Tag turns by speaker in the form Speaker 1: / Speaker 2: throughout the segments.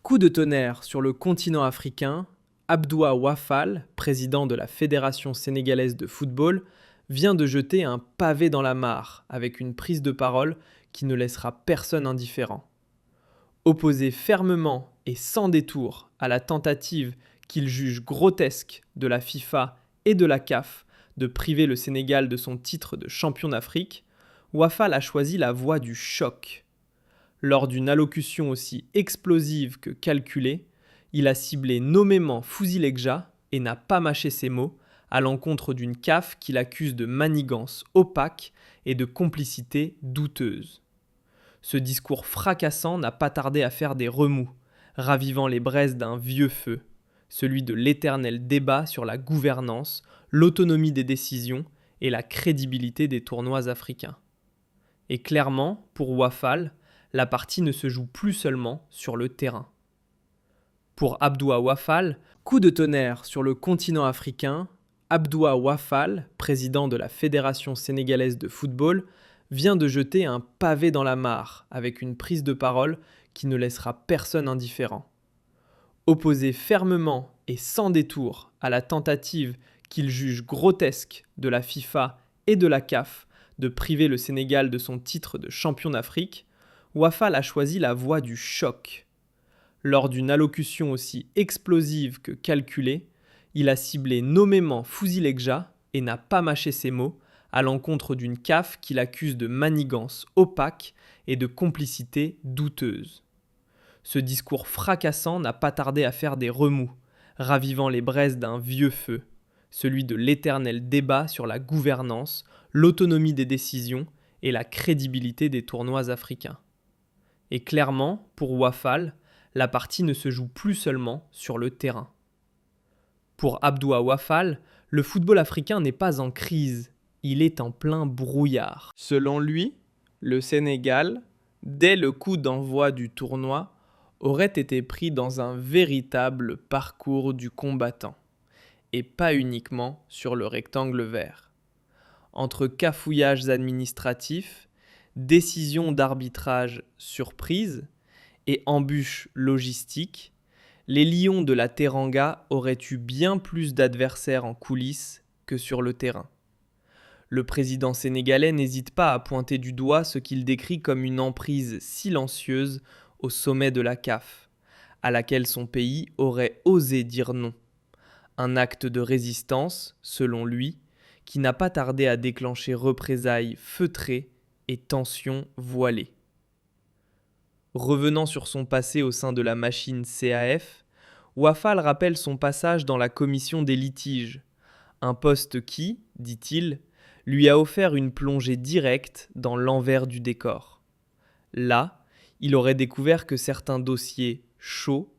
Speaker 1: Coup de tonnerre sur le continent africain, Abdoua Wafal, président de la Fédération sénégalaise de football, vient de jeter un pavé dans la mare avec une prise de parole qui ne laissera personne indifférent. Opposé fermement et sans détour à la tentative qu'il juge grotesque de la FIFA et de la CAF de priver le Sénégal de son titre de champion d'Afrique, Wafal a choisi la voie du choc. Lors d'une allocution aussi explosive que calculée, il a ciblé nommément Fouzi Lekja et n'a pas mâché ses mots à l'encontre d'une CAF qu'il accuse de manigance opaque et de complicité douteuse. Ce discours fracassant n'a pas tardé à faire des remous, ravivant les braises d'un vieux feu, celui de l'éternel débat sur la gouvernance, l'autonomie des décisions et la crédibilité des tournois africains. Et clairement, pour Wafal, la partie ne se joue plus seulement sur le terrain. Pour Abdoua Wafal, coup de tonnerre sur le continent africain, Abdoua Wafal, président de la Fédération sénégalaise de football, vient de jeter un pavé dans la mare avec une prise de parole qui ne laissera personne indifférent. Opposé fermement et sans détour à la tentative qu'il juge grotesque de la FIFA et de la CAF de priver le Sénégal de son titre de champion d'Afrique, Wafal a choisi la voie du choc. Lors d'une allocution aussi explosive que calculée, il a ciblé nommément Fouzi Lekja et n'a pas mâché ses mots à l'encontre d'une CAF qu'il accuse de manigance opaque et de complicité douteuse. Ce discours fracassant n'a pas tardé à faire des remous, ravivant les braises d'un vieux feu, celui de l'éternel débat sur la gouvernance, l'autonomie des décisions et la crédibilité des tournois africains. Et clairement, pour Wafal, la partie ne se joue plus seulement sur le terrain. Pour Abdoua Wafal, le football africain n'est pas en crise, il est en plein brouillard. Selon lui, le Sénégal, dès le coup d'envoi du tournoi, aurait été pris dans un véritable parcours du combattant, et pas uniquement sur le rectangle vert. Entre cafouillages administratifs, décisions d'arbitrage surprises et embûches logistiques, les Lions de la Teranga auraient eu bien plus d'adversaires en coulisses que sur le terrain. Le président sénégalais n'hésite pas à pointer du doigt ce qu'il décrit comme une emprise silencieuse au sommet de la CAF, à laquelle son pays aurait osé dire non. Un acte de résistance, selon lui, qui n'a pas tardé à déclencher représailles feutrées et tensions voilées. Revenant sur son passé au sein de la machine CAF, Wafal rappelle son passage dans la commission des litiges, un poste qui, dit-il, lui a offert une plongée directe dans l'envers du décor. Là, il aurait découvert que certains dossiers chauds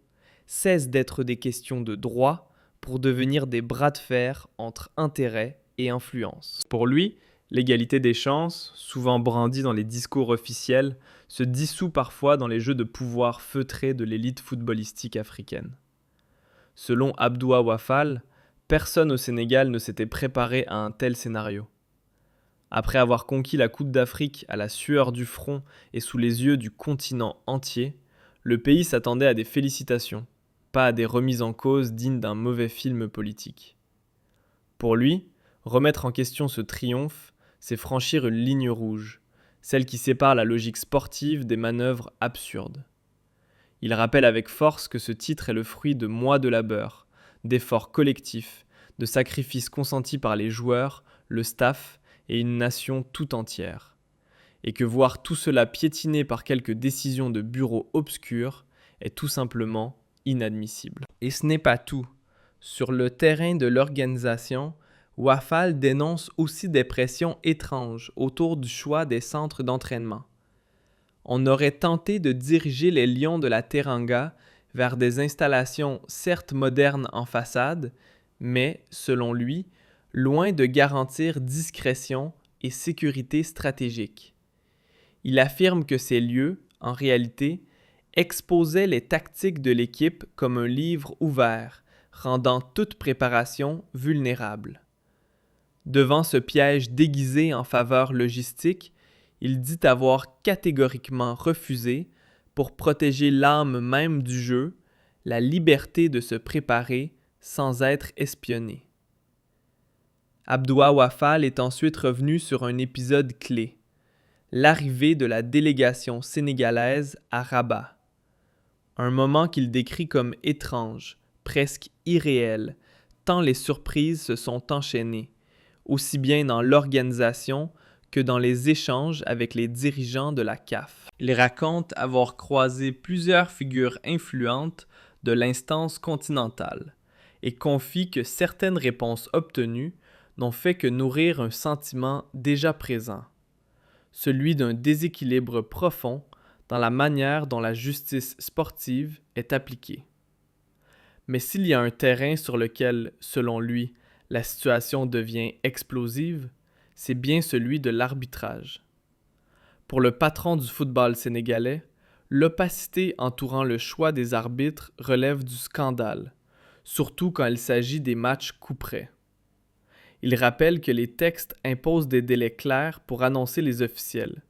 Speaker 1: cessent d'être des questions de droit pour devenir des bras de fer entre intérêt et influence. Pour lui, l'égalité des chances, souvent brandie dans les discours officiels, se dissout parfois dans les jeux de pouvoir feutrés de l'élite footballistique africaine. Selon Abdoua Wafal, personne au Sénégal ne s'était préparé à un tel scénario. Après avoir conquis la Coupe d'Afrique à la sueur du front et sous les yeux du continent entier, le pays s'attendait à des félicitations, pas à des remises en cause dignes d'un mauvais film politique. Pour lui, remettre en question ce triomphe, c'est franchir une ligne rouge, celle qui sépare la logique sportive des manœuvres absurdes. Il rappelle avec force que ce titre est le fruit de mois de labeur, d'efforts collectifs, de sacrifices consentis par les joueurs, le staff et une nation tout entière. Et que voir tout cela piétiné par quelques décisions de bureaux obscurs est tout simplement inadmissible. Et ce n'est pas tout. Sur le terrain de l'organisation, Wafal dénonce aussi des pressions étranges autour du choix des centres d'entraînement. On aurait tenté de diriger les Lions de la Teranga vers des installations certes modernes en façade, mais, selon lui, loin de garantir discrétion et sécurité stratégique. Il affirme que ces lieux, en réalité, exposaient les tactiques de l'équipe comme un livre ouvert, rendant toute préparation vulnérable. Devant ce piège déguisé en faveur logistique, il dit avoir catégoriquement refusé, pour protéger l'âme même du jeu, la liberté de se préparer sans être espionné. Abdoua Wafal est ensuite revenu sur un épisode clé, l'arrivée de la délégation sénégalaise à Rabat. Un moment qu'il décrit comme étrange, presque irréel, tant les surprises se sont enchaînées, aussi bien dans l'organisation que dans les échanges avec les dirigeants de la CAF. Il raconte avoir croisé plusieurs figures influentes de l'instance continentale et confie que certaines réponses obtenues n'ont fait que nourrir un sentiment déjà présent, celui d'un déséquilibre profond dans la manière dont la justice sportive est appliquée. Mais s'il y a un terrain sur lequel, selon lui, la situation devient explosive, c'est bien celui de l'arbitrage. Pour le patron du football sénégalais, l'opacité entourant le choix des arbitres relève du scandale, surtout quand il s'agit des matchs couperets. Il rappelle que les textes imposent des délais clairs pour annoncer les officiels,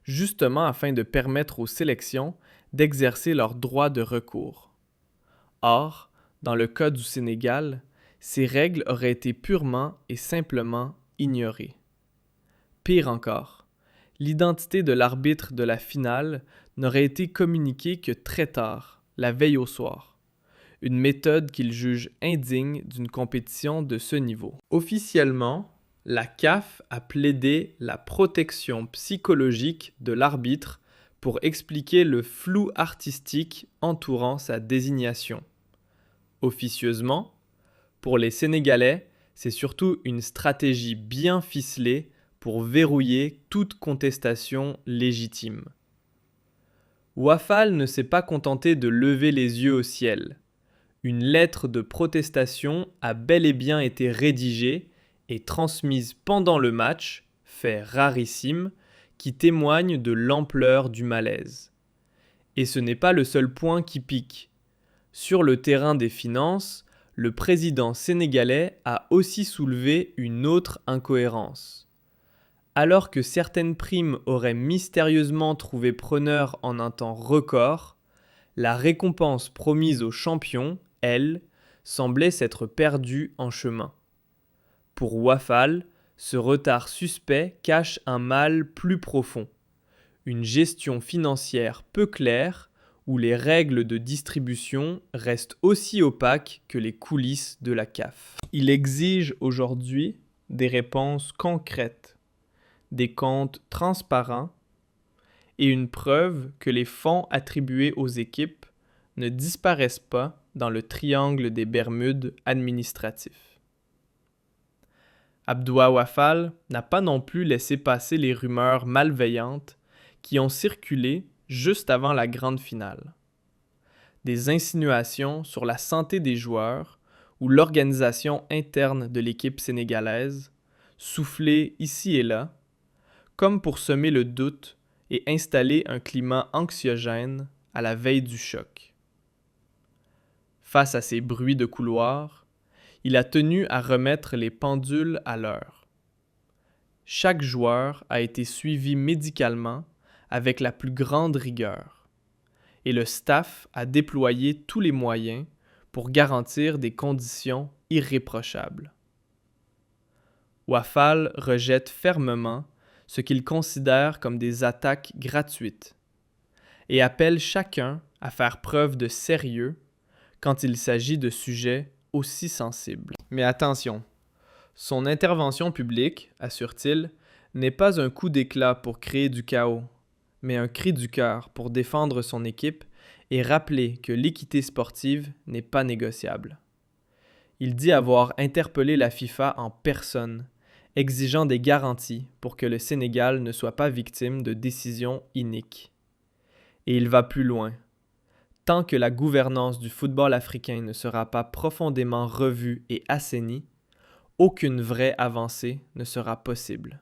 Speaker 1: justement afin de permettre aux sélections d'exercer leur droit de recours. Or, dans le cas du Sénégal, ces règles auraient été purement et simplement ignorées. Pire encore, l'identité de l'arbitre de la finale n'aurait été communiquée que très tard, la veille au soir, une méthode qu'il juge indigne d'une compétition de ce niveau. Officiellement, la CAF a plaidé la protection psychologique de l'arbitre pour expliquer le flou artistique entourant sa désignation. Officieusement, pour les Sénégalais, c'est surtout une stratégie bien ficelée pour verrouiller toute contestation légitime. Wafal ne s'est pas contenté de lever les yeux au ciel. Une lettre de protestation a bel et bien été rédigée et transmise pendant le match, fait rarissime, qui témoigne de l'ampleur du malaise. Et ce n'est pas le seul point qui pique. Sur le terrain des finances, le président sénégalais a aussi soulevé une autre incohérence. Alors que certaines primes auraient mystérieusement trouvé preneur en un temps record, la récompense promise aux champions, elle, semblait s'être perdue en chemin. Pour Wafal, ce retard suspect cache un mal plus profond, une gestion financière peu claire où les règles de distribution restent aussi opaques que les coulisses de la CAF. Il exige aujourd'hui des réponses concrètes, des comptes transparents et une preuve que les fonds attribués aux équipes ne disparaissent pas dans le triangle des Bermudes administratifs. Abdoua Wafal n'a pas non plus laissé passer les rumeurs malveillantes qui ont circulé juste avant la grande finale. Des insinuations sur la santé des joueurs ou l'organisation interne de l'équipe sénégalaise, soufflées ici et là, comme pour semer le doute et installer un climat anxiogène à la veille du choc. Face à ces bruits de couloir, il a tenu à remettre les pendules à l'heure. Chaque joueur a été suivi médicalement avec la plus grande rigueur, et le staff a déployé tous les moyens pour garantir des conditions irréprochables. Wafal rejette fermement ce qu'il considère comme des attaques gratuites et appelle chacun à faire preuve de sérieux quand il s'agit de sujets aussi sensibles. Mais attention, son intervention publique, assure-t-il, n'est pas un coup d'éclat pour créer du chaos, mais un cri du cœur pour défendre son équipe et rappeler que l'équité sportive n'est pas négociable. Il dit avoir interpellé la FIFA en personne, exigeant des garanties pour que le Sénégal ne soit pas victime de décisions iniques. Et il va plus loin. Tant que la gouvernance du football africain ne sera pas profondément revue et assainie, aucune vraie avancée ne sera possible.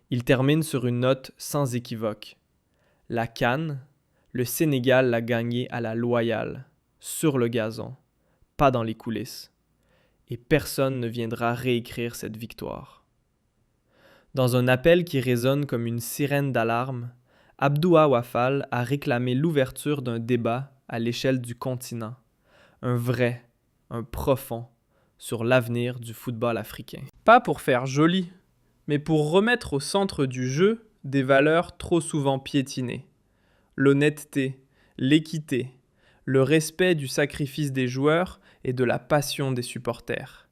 Speaker 1: Il termine sur une note sans équivoque. La CAN, le Sénégal l'a gagnée à la loyale, sur le gazon, pas dans les coulisses. Et personne ne viendra réécrire cette victoire. Dans un appel qui résonne comme une sirène d'alarme, Abdoua Wafal a réclamé l'ouverture d'un débat à l'échelle du continent, un vrai, un profond, sur l'avenir du football africain. Pas pour faire joli, mais pour remettre au centre du jeu des valeurs trop souvent piétinées. L'honnêteté, l'équité, le respect du sacrifice des joueurs et de la passion des supporters.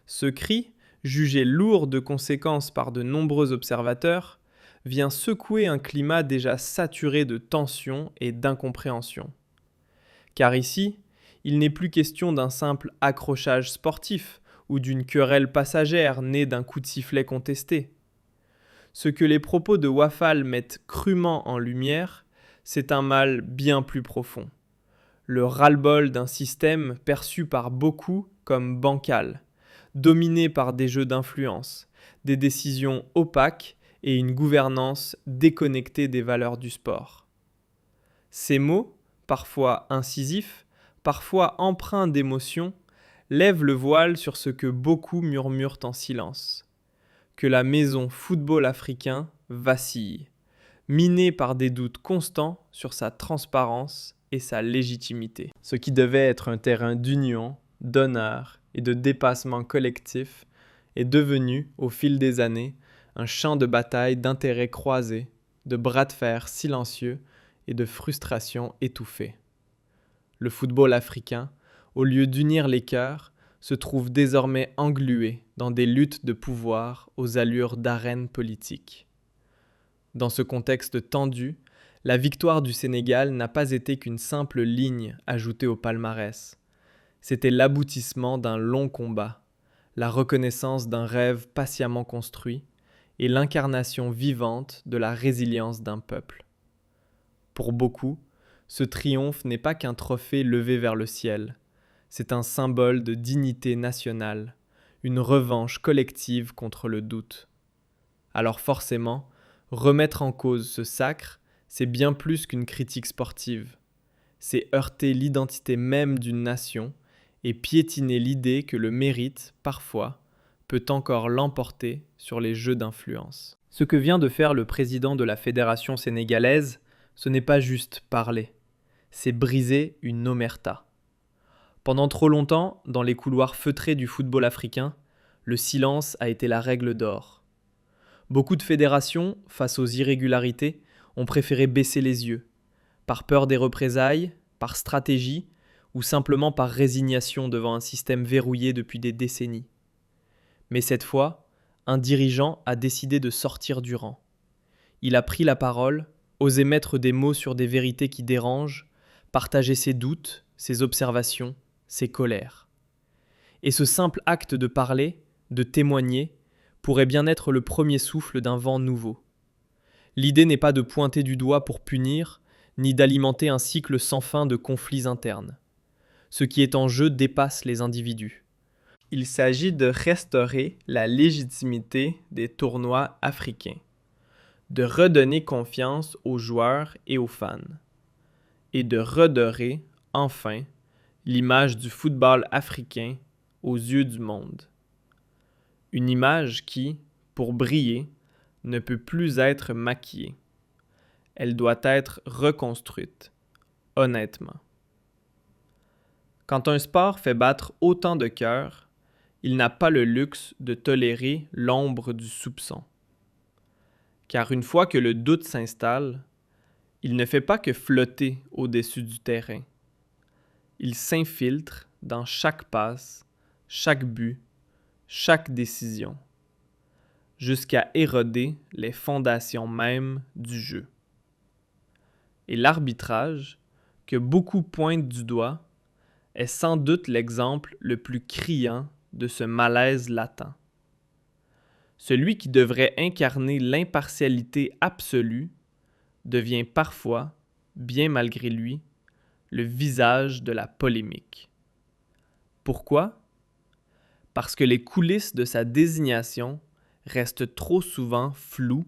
Speaker 1: Ce cri, jugé lourd de conséquences par de nombreux observateurs, vient secouer un climat déjà saturé de tensions et d'incompréhension. Car ici, il n'est plus question d'un simple accrochage sportif ou d'une querelle passagère née d'un coup de sifflet contesté. Ce que les propos de Wafal mettent crûment en lumière, c'est un mal bien plus profond. Le ras-le-bol d'un système perçu par beaucoup comme bancal, dominé par des jeux d'influence, des décisions opaques et une gouvernance déconnectée des valeurs du sport. Ces mots, parfois incisifs, parfois empreints d'émotion, lèvent le voile sur ce que beaucoup murmurent en silence. Que la maison football africain vacille, minée par des doutes constants sur sa transparence et sa légitimité. Ce qui devait être un terrain d'union, d'honneur et de dépassement collectif est devenu, au fil des années, un champ de bataille d'intérêts croisés, de bras de fer silencieux et de frustrations étouffées. Le football africain, au lieu d'unir les cœurs, se trouve désormais englué dans des luttes de pouvoir aux allures d'arènes politiques. Dans ce contexte tendu, la victoire du Sénégal n'a pas été qu'une simple ligne ajoutée au palmarès. C'était l'aboutissement d'un long combat, la reconnaissance d'un rêve patiemment construit et l'incarnation vivante de la résilience d'un peuple. Pour beaucoup, ce triomphe n'est pas qu'un trophée levé vers le ciel, c'est un symbole de dignité nationale, une revanche collective contre le doute. Alors forcément, remettre en cause ce sacre, c'est bien plus qu'une critique sportive. C'est heurter l'identité même d'une nation et piétiner l'idée que le mérite, parfois, peut encore l'emporter sur les jeux d'influence. Ce que vient de faire le président de la Fédération sénégalaise, ce n'est pas juste parler, c'est briser une omerta. Pendant trop longtemps, dans les couloirs feutrés du football africain, le silence a été la règle d'or. Beaucoup de fédérations, face aux irrégularités, ont préféré baisser les yeux, par peur des représailles, par stratégie ou simplement par résignation devant un système verrouillé depuis des décennies. Mais cette fois, un dirigeant a décidé de sortir du rang. Il a pris la parole, osé mettre des mots sur des vérités qui dérangent, partager ses doutes, ses observations, ses colères. Et ce simple acte de parler, de témoigner, pourrait bien être le premier souffle d'un vent nouveau. L'idée n'est pas de pointer du doigt pour punir, ni d'alimenter un cycle sans fin de conflits internes. Ce qui est en jeu dépasse les individus. Il s'agit de restaurer la légitimité des tournois africains, de redonner confiance aux joueurs et aux fans, et de redorer, enfin, l'image du football africain aux yeux du monde. Une image qui, pour briller, ne peut plus être maquillée. Elle doit être reconstruite, honnêtement. Quand un sport fait battre autant de cœurs, il n'a pas le luxe de tolérer l'ombre du soupçon. Car une fois que le doute s'installe, il ne fait pas que flotter au-dessus du terrain. Il s'infiltre dans chaque passe, chaque but, chaque décision, jusqu'à éroder les fondations mêmes du jeu. Et l'arbitrage, que beaucoup pointent du doigt, est sans doute l'exemple le plus criant de ce malaise latent. Celui qui devrait incarner l'impartialité absolue devient parfois, bien malgré lui, le visage de la polémique. Pourquoi? Parce que les coulisses de sa désignation restent trop souvent floues,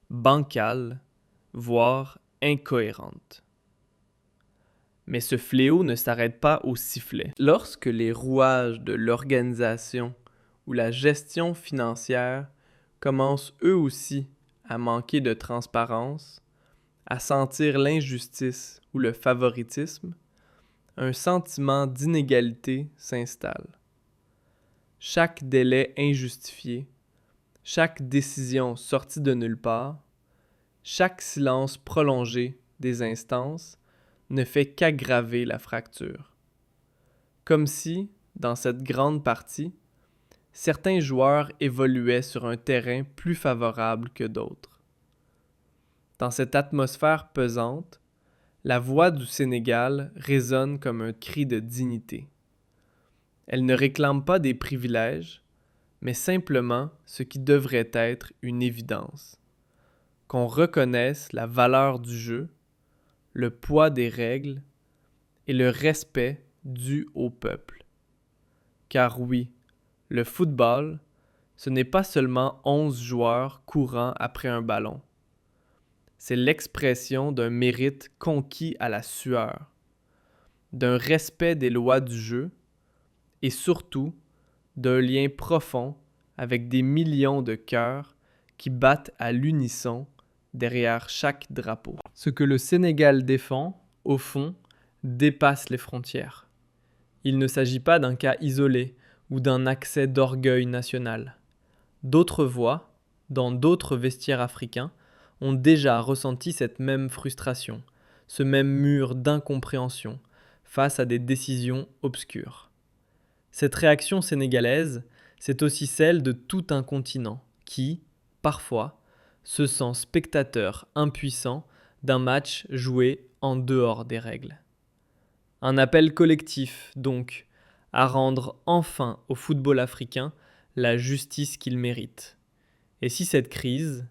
Speaker 1: bancales, voire incohérentes. Mais ce fléau ne s'arrête pas au sifflet. Lorsque les rouages de l'organisation ou la gestion financière commencent eux aussi à manquer de transparence, à sentir l'injustice ou le favoritisme, un sentiment d'inégalité s'installe. Chaque délai injustifié, chaque décision sortie de nulle part, chaque silence prolongé des instances ne fait qu'aggraver la fracture. Comme si, dans cette grande partie, certains joueurs évoluaient sur un terrain plus favorable que d'autres. Dans cette atmosphère pesante, la voix du Sénégal résonne comme un cri de dignité. Elle ne réclame pas des privilèges, mais simplement ce qui devrait être une évidence. Qu'on reconnaisse la valeur du jeu, le poids des règles et le respect dû au peuple. Car oui, le football, ce n'est pas seulement 11 joueurs courant après un ballon. C'est l'expression d'un mérite conquis à la sueur, d'un respect des lois du jeu et surtout d'un lien profond avec des millions de cœurs qui battent à l'unisson derrière chaque drapeau. Ce que le Sénégal défend, au fond, dépasse les frontières. Il ne s'agit pas d'un cas isolé ou d'un accès d'orgueil national. D'autres voix, dans d'autres vestiaires africains, ont déjà ressenti cette même frustration, ce même mur d'incompréhension face à des décisions obscures. Cette réaction sénégalaise, c'est aussi celle de tout un continent qui, parfois, se sent spectateur impuissant d'un match joué en dehors des règles. Un appel collectif, donc, à rendre enfin au football africain la justice qu'il mérite. Et si cette crise,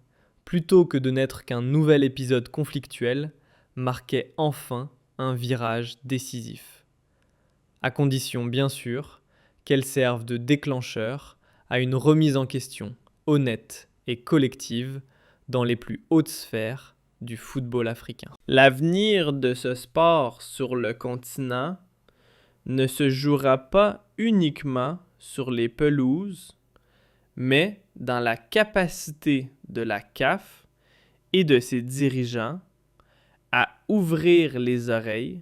Speaker 1: plutôt que de n'être qu'un nouvel épisode conflictuel, marquait enfin un virage décisif. À condition, bien sûr, qu'elle serve de déclencheur à une remise en question honnête et collective dans les plus hautes sphères du football africain. L'avenir de ce sport sur le continent ne se jouera pas uniquement sur les pelouses, mais dans la capacité de la CAF et de ses dirigeants à ouvrir les oreilles,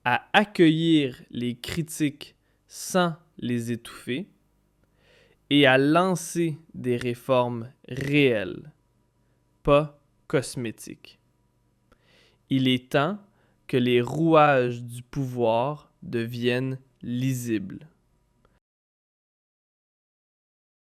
Speaker 1: à accueillir les critiques sans les étouffer et à lancer des réformes réelles, pas cosmétiques. Il est temps que les rouages du pouvoir deviennent lisibles.